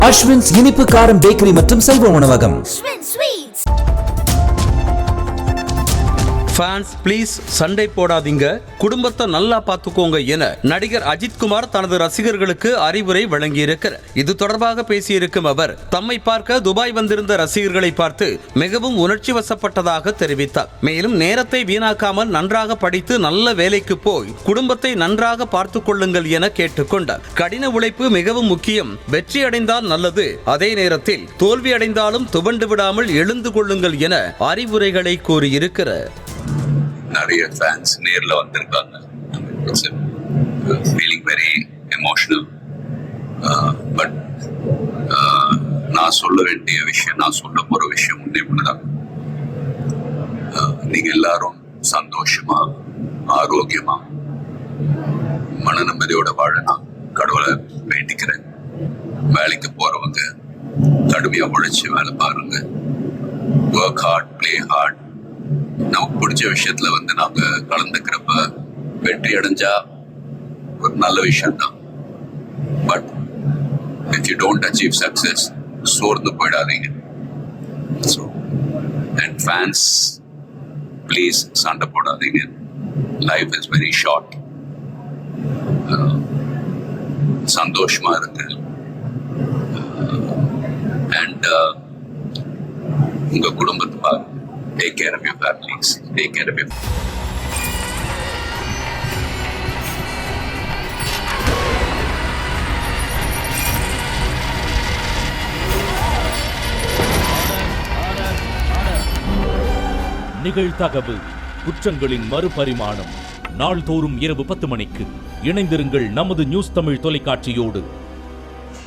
அஸ்வின்ஸ் இனிப்பு காரம் பேக்கரி மற்றும் சைவ உணவகம். ஃபேன்ஸ் ப்ளீஸ் சண்டை போடாதீங்க, குடும்பத்தை நல்லா பார்த்துக்கோங்க என நடிகர் அஜித்குமார் தனது ரசிகர்களுக்கு அறிவுரை வழங்கியிருக்கிறார். இது தொடர்பாக பேசியிருக்கும் அவர் தம்மை பார்க்க துபாய் வந்திருந்த ரசிகர்களை பார்த்து மிகவும் உணர்ச்சி வசப்பட்டதாக தெரிவித்தார். மேலும் நேரத்தை வீணாக்காமல் நன்றாக படித்து நல்ல வேலைக்கு போய் குடும்பத்தை நன்றாக பார்த்துக் கொள்ளுங்கள் என கேட்டுக்கொண்டார். கடின உழைப்பு மிகவும் முக்கியம், வெற்றி அடைந்தால் நல்லது, அதே நேரத்தில் தோல்வி அடைந்தாலும் துவண்டு விடாமல் எழுந்து கொள்ளுங்கள் என அறிவுரைகளை கூறியிருக்கிறார். நிறைய ஃபேன்ஸ் நேர்ல வந்திருக்காங்க. Feeling very emotional. பட் நான் சொல்ல வேண்டிய விஷயம், நான் சொல்ல போற விஷயம் ஒண்ணே ஒண்ணுதான். நீங்க எல்லாரும் சந்தோஷமா, ஆரோக்கியமா, மன நிம்மதியோட வாழணும் கடவுளை வேண்டிக்கிறேன். வேலைக்கு போறவங்க கடுமையா உழைச்சு வேலை பாருங்க. Work hard, play hard. நமக்கு பிடிச்ச விஷயத்துல நாங்க கலந்துக்கிறப்ப வெற்றி அடைஞ்சா ஒரு நல்ல விஷயம் தான். But if you don't achieve success, சோர்ந்து போயிடாதீங்க. So, and fans, please சண்டை போடாதீங்க. Life is very short. சந்தோஷமா இருக்கு. And உங்க குடும்பத்தை பாருங்க. Take care of your families. Take care of your நிகழ்தகவு குற்றங்களின் மறுபரிமாணம். நாள்தோறும் இரவு 10 மணிக்கு இணைந்திருங்கள் நமது நியூஸ் தமிழ் தொலைக்காட்சியோடு.